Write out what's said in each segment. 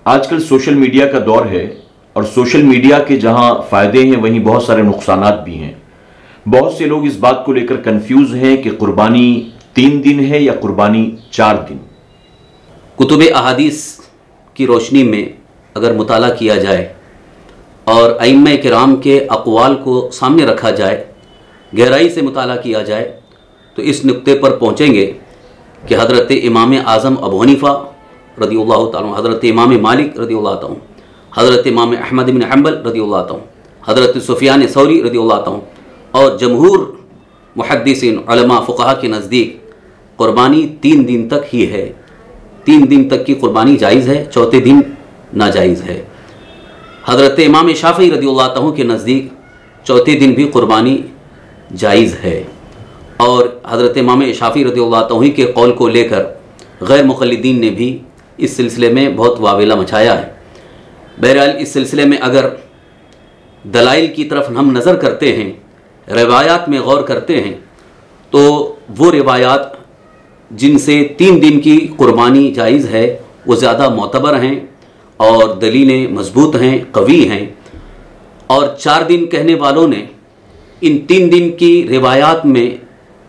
आजकल social media का दौर है और सोशल मीडिया के जहां फायदे हैं वहीं बहुत सारे नुकसानात भी हैं। बहुत से लोग इस बात को लेकर कंफ्यूज हैं कि कुर्बानी 3 दिन है या कुर्बानी 4 दिन। कुतुब अहादीस की रोशनी में अगर मुताला किया जाए और अइम्मा किराम के अक़वाल को सामने रखा जाए, गहराई से मुताला किया जाए, तो इस नुक्ते पर पहुँचेंगे कि हज़रत इमाम आज़म अबू हनीफ़ा रज़ियल्लाहु ताला, हज़रत इमाम मालिक रज़ियल्लाहु ताला, हज़रत इमाम अहमद बिन हम्बल रज़ियल्लाहु ताला, हज़रत सुफ़ियान सौरी रज़ियल्लाहु ताला और जमहूर मुहद्दिसीन उलमा फ़ुक़हा के नज़दीक कुर्बानी 3 दिन तक ही है। 3 दिन तक की कुर्बानी जायज़ है, चौथे दिन नाजायज़ है। हज़रत इमाम शाफ़ी रज़ियल्लाहु ताला के नज़दीक चौथे दिन भी कुर्बानी जायज़ है और हज़रत इमाम शाफ़ी रज़ियल्लाहु ताला के कौल को लेकर गैर मुक़ल्लिदीन ने भी इस सिलसिले में बहुत वावेला मचाया है। बहरहाल इस सिलसिले में अगर दलाइल की तरफ हम नज़र करते हैं, रिवायात में गौर करते हैं, तो वो रिवायात जिनसे 3 दिन की कुर्बानी जायज़ है वो ज़्यादा मोतबर हैं और दलीलें मजबूत हैं, कवी हैं। और 4 दिन कहने वालों ने इन 3 दिन की रिवायात में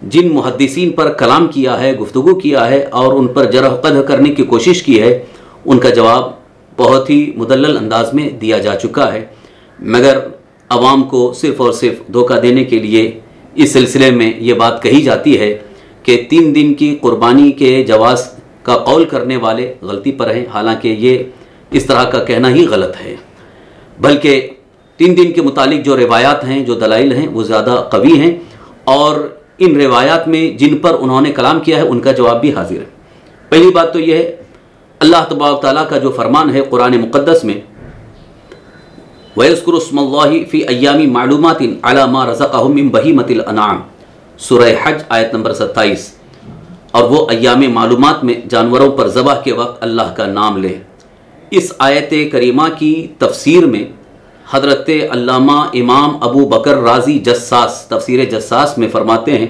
जिन मुहद्दिसीन पर कलाम किया है, गुफ्तगू किया है और उन पर जरह क़दह करने की कोशिश की है, उनका जवाब बहुत ही मुदल्लल अंदाज में दिया जा चुका है। मगर अवाम को सिर्फ़ और सिर्फ धोखा देने के लिए इस सिलसिले में ये बात कही जाती है कि 3 दिन की कुर्बानी के जवाज़ का कौल करने वाले गलती पर हैं। हालांकि ये इस तरह का कहना ही गलत है, बल्कि 3 दिन के मुतालिक जो रिवायात हैं, जो दलाइल हैं, वो ज़्यादा कवी हैं और इन रिवायात में जिन पर उन्होंने कलाम किया है उनका जवाब भी हाजिर है। पहली बात तो यह है, अल्लाह तबारक तआला का जो फरमान है कुरान मुक़द्दस में, वयज़्कुरुस्मल्लाहि फ़ी अय्यामिन मालूमातिन अला मा रज़क़हुम मिन बहीमतिल अनआम, सूरह हज आयत नंबर 27। और वो अय्याम मालूमात में जानवरों पर ज़बह के वक्त अल्लाह का नाम ले। इस आयत करीमा की तफसीर में हज़रत अल्लामा इमाम अबू बकर राज़ी जस्सास तफसीर जस्सास में फरमाते हैं,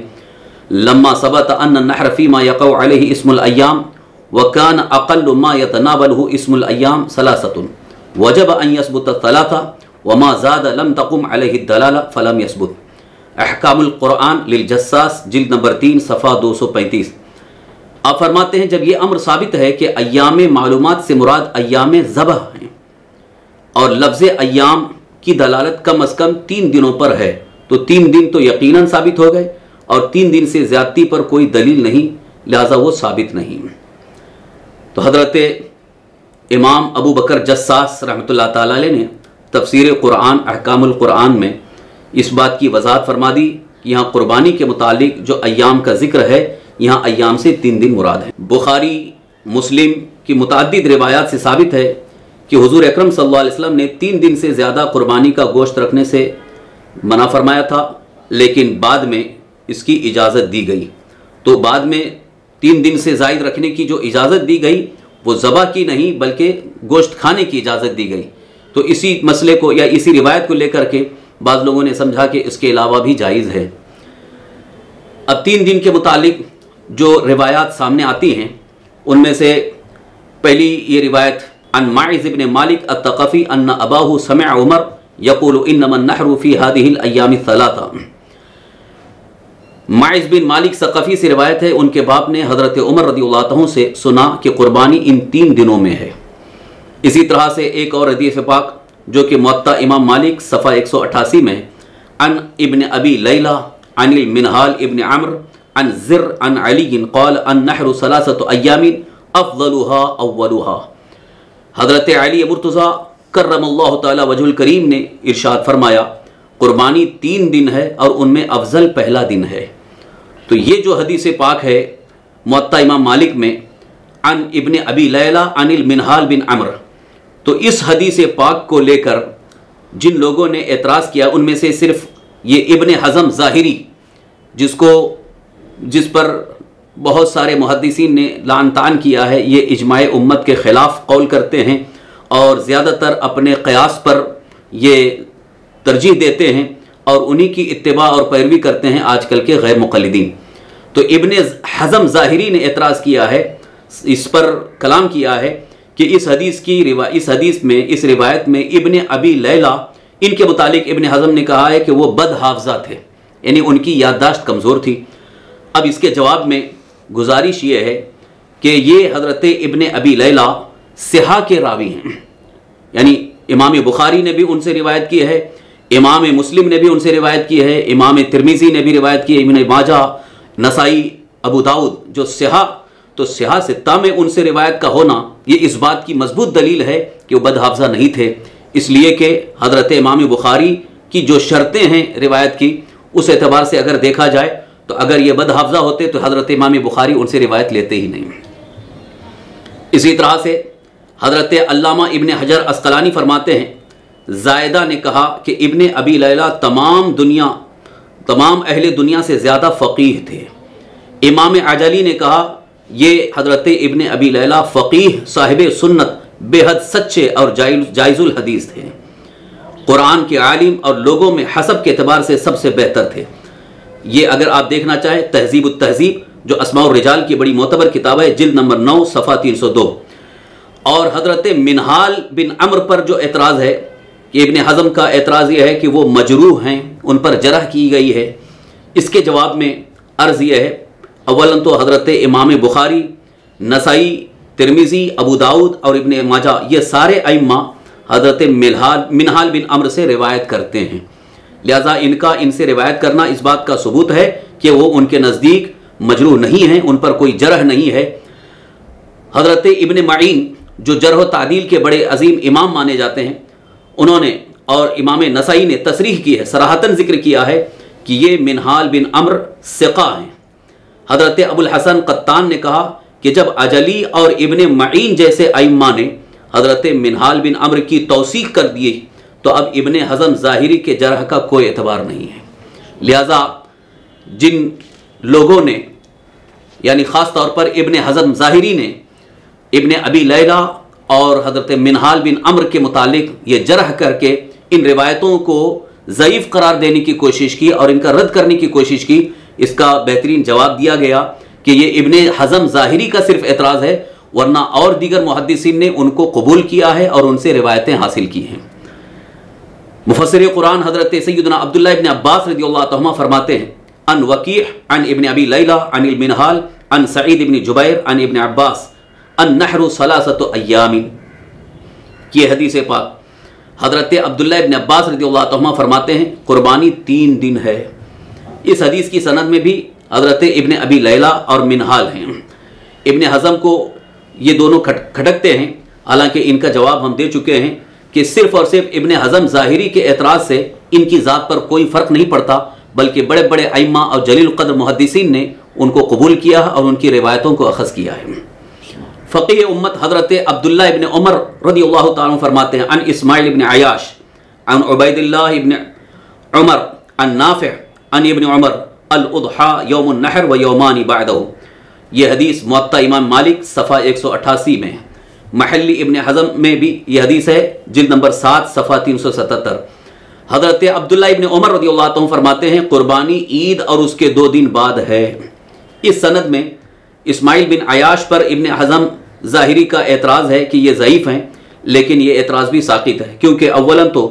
लम्मा सबत अन्न नहर फ़ीमा यक़उ अलैहि इस्मुल अय्याम व कान अक़ल्लु मा यतनावलहु इस्मुल अय्याम सलासतुन वजब अन यसबुत सलासा व मा ज़ाद लम तक़ुम अलैहि दलाला फ़लम यसबुत। अहकामुल क़ुरआन लिल जस्सास जिल्द नंबर 3 सफ़ा 235। आप फरमाते हैं, जब ये अम्र साबित है कि अय्याम मालूमात से मुराद अय्याम ज़बह हैं और लफ्ज़ अय्याम की दलालत कम अज़ कम 3 दिनों पर है, तो 3 दिन तो यकीनन साबित हो गए और 3 दिन से ज़्यादती पर कोई दलील नहीं, लिहाजा वो साबित नहीं। तो हज़रत इमाम अबू बकर जस्सास रहमतुल्लाह ताला अलैह ने तफसीर कुरान अहकामुल कुरान में इस बात की वज़ाहत फरमा दी कि यहाँ कुर्बानी के मुतालिक जो अय्याम का जिक्र है, यहाँ अय्याम से 3 दिन मुराद है। बुखारी मुस्लिम की मुतअद्दिद रिवायात से साबित है कि हुज़ूर अकरम सल्लल्लाहु अलैहि वसल्लम ने 3 दिन से ज़्यादा कुर्बानी का गोश्त रखने से मना फरमाया था, लेकिन बाद में इसकी इजाज़त दी गई। तो बाद में 3 दिन से ज़ायद रखने की जो इजाज़त दी गई वो ज़बह की नहीं बल्कि गोश्त खाने की इजाज़त दी गई। तो इसी मसले को या इसी रिवायत को लेकर के बाज़ लोगों ने समझा कि इसके अलावा भी जायज़ है। अब 3 दिन के मुतालिक जो रिवायात सामने आती हैं उनमें से पहली ये रिवायत अन माइज़ इब्न मालिक अत-तक़फ़ी अन्न अबाहु समिअ उमर यक़ूलु इन्नमा अन्नहरु फ़ी हादिहिल अय्यामि सलासा। माइज़ बिन मालिक सक़फ़ी से रिवायत है, उनके बाप ने हज़रत उमर रज़ियल्लाहु अन्हु से सुना कि कुर्बानी इन 3 दिनों में है। इसी तरह से एक और हदीस पाक जो कि मुअत्ता इमाम मालिक सफ़ा 188 में, अन इब्न अबी लैला अनिल मिनहाल इब्न अम्र अन ज़िर अन अली क़ाल अन्नहरु सलासतु अय्यामिन अफ़ज़लुहा अव्वलुहा। हज़रत अली मुर्तज़ा कर्रमल्लाहु तआला वजहुल करीम ने इरशाद फरमाया, कुर्बानी 3 दिन है और उनमें अफजल पहला दिन है। तो ये जो हदीस पाक है मुअत्ता इमाम मालिक में अन इब्न अबी लैला अनिल मिनहाल बिन अम्र, तो इस हदीस पाक को लेकर जिन लोगों ने एतराज़ किया उनमें से सिर्फ ये इब्न हज़म ज़ाहिरी, जिस पर बहुत सारे मुहद्दिसीन ने लान तान किया है, ये इजमाए उम्मत के ख़िलाफ़ कौल करते हैं और ज़्यादातर अपने क़यास पर ये तरजीह देते हैं और उन्हीं की इत्तिबा और पैरवी करते हैं आजकल के गैर मुक़ल्लिदीन। तो इब्न हज़म ज़ाहिरी ने एतराज़ किया है, इस पर कलाम किया है कि इस हदीस में, इस रिवायत में इब्ने अबी लैला, इनके मुतालिक इब्ने हज़म ने कहा है कि वो बदहाफ़ज़ा थे, यानी उनकी याददाश्त कमज़ोर थी। अब इसके जवाब में गुजारिश ये है कि ये हज़रत इब्ने अबी लैला सिहा के रावी हैं, यानी इमाम बुखारी ने भी उनसे रिवायत की है, इमाम मुस्लिम ने भी उनसे रिवायत की है, इमाम तिरमिज़ी ने भी रिवायत की है, इब्ने माजा, नसाई, अबू दाऊद, जो सिहा, तो सिहा सित्ता में उनसे रिवायत का होना ये इस बात की मजबूत दलील है कि वो बदहाफ़ज़ा नहीं थे, इसलिए कि हज़रत इमाम बुखारी की जो शर्तें हैं रिवायत की, उस एतबार से अगर देखा जाए तो अगर ये बदहाफ़ज़ा होते तो हज़रत इमाम बुखारी उनसे रिवायत लेते ही नहीं। इसी तरह से हज़रत अल्लामा इब्ने हजर अस्क़लानी फरमाते हैं, ज़ायदा ने कहा कि इब्ने अबी लैला तमाम अहले दुनिया से ज़्यादा फ़क़ीह थे। इमाम अजली ने कहा ये हज़रत इब्ने अबी लैला फ़क़ीह, साहिब सुन्नत, बेहद सच्चे और जायज़ुल हदीस थे, कुरान के आलिम और लोगों में हसब के एतबार से सबसे बेहतर थे। ये अगर आप देखना चाहें तहज़ीब उत तहज़ीब, जो अस्माउर रिजाल की बड़ी मोतबर किताब है, जिल्द नंबर 9 सफ़ा 302। और हज़रत मिनहाल बिन अम्र पर जो एतराज़ है, इब्ने हज़म का एतराज़ यह है कि वो मजरूह हैं, उन पर जरह की गई है। इसके जवाब में अर्ज़ यह है, अव्वलन तो हज़रत इमाम बुखारी, नसाई, तिरमिज़ी, अबू दाऊद और इब्ने माजा, ये सारे अइम्मा हज़रत मिनहाल बिन अम्र से रिवायत करते हैं, लिहाजा इनसे रिवायत करना इस बात का सबूत है कि वो उनके नज़दीक मजरूह नहीं हैं, उन पर कोई जरह नहीं है। हज़रत इब्ने मईन जो जरह तादील के बड़े अजीम इमाम माने जाते हैं, उन्होंने और इमाम नसाई ने तसरीह की है, सराहतन जिक्र किया है कि ये मिनहाल बिन अम्र सिक़ा हैं। हज़रत अबुल हसन क़त्तान ने कहा कि जब अजली और इब्ने मईन जैसे अइम्मा ने हज़रत मिनहाल बिन अम्र की तौसीक़ कर दी तो अब इब्ने हज़म ज़ाहिरी के जरह का कोई एतबार नहीं है। लिहाजा जिन लोगों ने, यानी ख़ास तौर पर इब्ने हज़म ज़ाहिरी ने इब्ने अबी लैला और हज़रत मिनहाल बिन अम्र के मुतालिक ये जरह करके इन रिवायतों को ज़ईफ़ करार देने की कोशिश की और इनका रद्द करने की कोशिश की, इसका बेहतरीन जवाब दिया गया कि ये इब्ने हज़म ज़ाहिरी का सिर्फ एतराज़ है, वरना और दीगर मुहद्दिसीन ने उनको कबूल किया है और उनसे रिवायतें हासिल की हैं। मुफस्सिर कुरान हज़रत सैयदना अब्दुल्ला इब्न अब्बास रज़ियल्लाहु अन्हुमा फरमाते हैं, अन वकीह अन इब्न अबी लैला अन मिनहाल अन सईद इब्न जुबैर अन इब्न अब्बास अन नहरु सलासतु अय्यामिन। ये हदीस पाक हज़रत अब्दुल्ला इब्न अब्बास रज़ियल्लाहु अन्हुमा फरमाते हैं, कुर्बानी 3 दिन है। इस हदीस की सनद में भी हज़रत इब्न अबी लैला और मिनहाल हैं। इब्न हज़म को ये दोनों खटकते हैं, हालांकि इनका जवाब हम दे चुके हैं कि सिर्फ़ और सिर्फ इब्न हज़म ज़ाहिरी के एतराज़ से इनकी ज़ात पर कोई फ़र्क नहीं पड़ता, बल्कि बड़े बड़े अइम्मा और जलील क़द्र मुहद्दिसीन ने उनको कबूल किया और उनकी रिवायतों को अख़ज़ किया है। फ़क़ीह उम्मत हज़रत अब्दुल्ला इब्न उमर रज़ियल्लाहु ताला फरमाते हैं, अन इस्माइल इब्न अयाश अन उबैदिल्लाह इब्न उमर अन नाफ़िअ अन इब्न उमर अल उद्हा यौमुन नहर व यौमानी बअदहु। ये हदीस मुअत्ता इमाम मालिक सफ़ा 188 में, महल्ली इब्न हज़म में भी ये हदीस है, जिल्द नंबर 7 सफ़ा 377। हज़रत अब्दुल्ला इब्न उमर रज़ियल्लाहु अन्हु फरमाते हैं, कुर्बानी ईद और उसके 2 दिन बाद है। इस सनद में इस्माइल बिन अयाश पर इब्न हज़म ज़ाहिरी का एतराज़ है कि ये ज़ईफ़ हैं, लेकिन ये एतराज़ भी साक़ित है, क्योंकि अव्वलन तो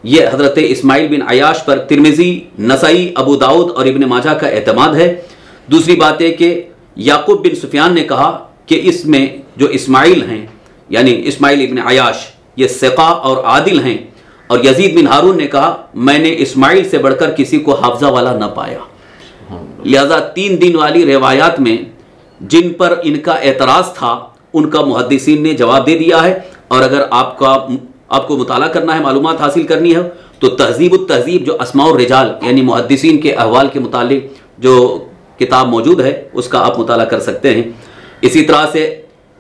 ये हज़रत इस्माइल बिन अयाश पर तिरमिज़ी, नसाई, अबू दाऊद और इब्न माजा का एतमाद है। दूसरी बात है कि याकूब बिन सुफियान ने कहा कि इसमें जो इस्माइल हैं, यानी इस्माइल इब्न अयाश, ये सिक़ा और आदिल हैं, और यजीद बिन हारून ने कहा मैंने इस्माइल से बढ़कर किसी को हाफ़ज़ा वाला न पाया। लिहाजा 3 दिन वाली रिवायात में जिन पर इनका एतराज़ था उनका मुहद्दिसीन ने जवाब दे दिया है। और अगर आपको मुताला करना है, मालूमात हासिल करनी है, तो तहज़ीब उत तहज़ीब जो अस्माउर रिजाल यानी मुहद्दिसीन के अहवाल के मुतालिक जो किताब मौजूद है उसका आप मुताला कर सकते हैं। इसी तरह से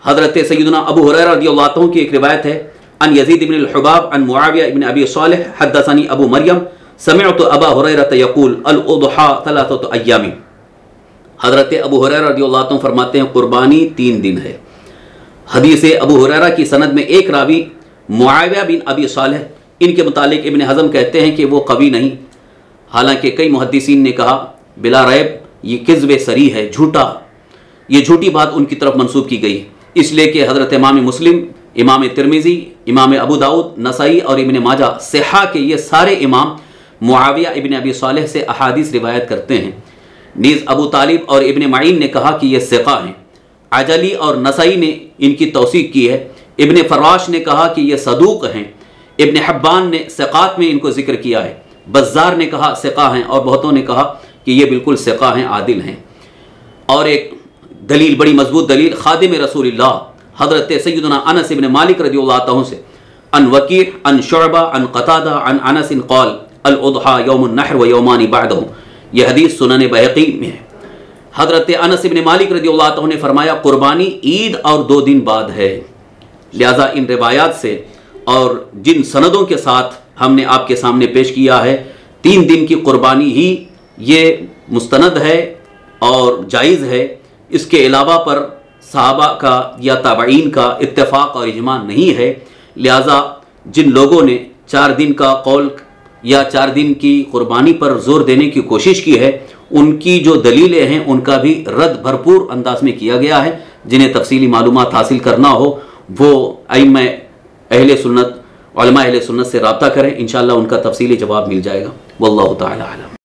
हज़रत सैयदना अबू हुरैरा रज़ियल्लाहु अन्हु की एक रिवायत है, अन यज़ीद इब्न अल-हुबाब अन मुआविया इब्न अबी सालिह हद्दसनी अबू मरियम समिअतु अबा हुरैरा यक़ूल अल उद्हा सलासतु अय्यामिन। हज़रत अबू हुरैरा रज़ियल्लाहु अन्हु फरमाते हैं, कुर्बानी 3 दिन है। हदीस अबू हुरैरा की सनद में एक रावी मुआविया बिन अबी सालिह, इनके मुतालिक इब्न हज़म कहते हैं कि वो कवी नहीं, हालांकि कई मुहद्दिसीन ने कहा बिला रैब ये किज़्ब सरी है, झूठी बात उनकी तरफ मंसूब की गई, इसलिए कि हज़रत इमाम मुस्लिम इमाम तिरमिज़ी, इमाम अबू दाऊद, नसाई और इब्न माजा सिहा के ये सारे इमाम मुआविया इब्न अबी सालेह से अहादीस रिवायत करते हैं। नीज़ अबू तालिब और इब्न माइन ने कहा कि ये सिक़ा हैं। अजली और नसाई ने इनकी तौसीक़ की है। इब्न फराश ने कहा कि ये सदूक़ हैं। इब्न हब्बान ने सिक़ात में इनको ज़िक्र किया है। बज़्ज़ार ने कहा सिक़ा हैं और बहुतों ने कहा कि ये बिल्कुल सिक़ा हैं, आदिल हैं। और एक दलील, बड़ी मजबूत दलील, खादिम रसूलुल्लाह हज़रत सय्यदना अनस इब्न मालिक रज़ियल्लाहु अन्हु से, अन वकीअ अन शुअबा अन क़तादा अन अनस क़ाल अल उद्हा यौमुन नहर व यौमानी बअदहु। यह हदीस सुनन बहक़ी में है। हज़रत अनस इब्न मालिक रज़ियल्लाहु अन्हु ने फरमाया, कुर्बानी ईद और 2 दिन बाद है। लिहाजा इन रिवायात से और जिन सनदों के साथ हमने आपके सामने पेश किया है, 3 दिन की कुर्बानी ही ये मुस्तनद है और जायज़ है। इसके अलावा पर सहाबा का या ताबईन का इत्तेफाक और इजमा नहीं है। लिहाजा जिन लोगों ने 4 दिन का कौल या 4 दिन की कुर्बानी पर जोर देने की कोशिश की है, उनकी जो दलीलें हैं उनका भी रद्द भरपूर अंदाज में किया गया है। जिन्हें तफसीली मालूमात हासिल करना हो वो अइम्मा अहले सुन्नत, उलमा अहले सुन्नत से रब्ता करें। इंशाअल्लाह उनका तफसीली जवाब मिल जाएगा। वल्लाहु ताला आलम।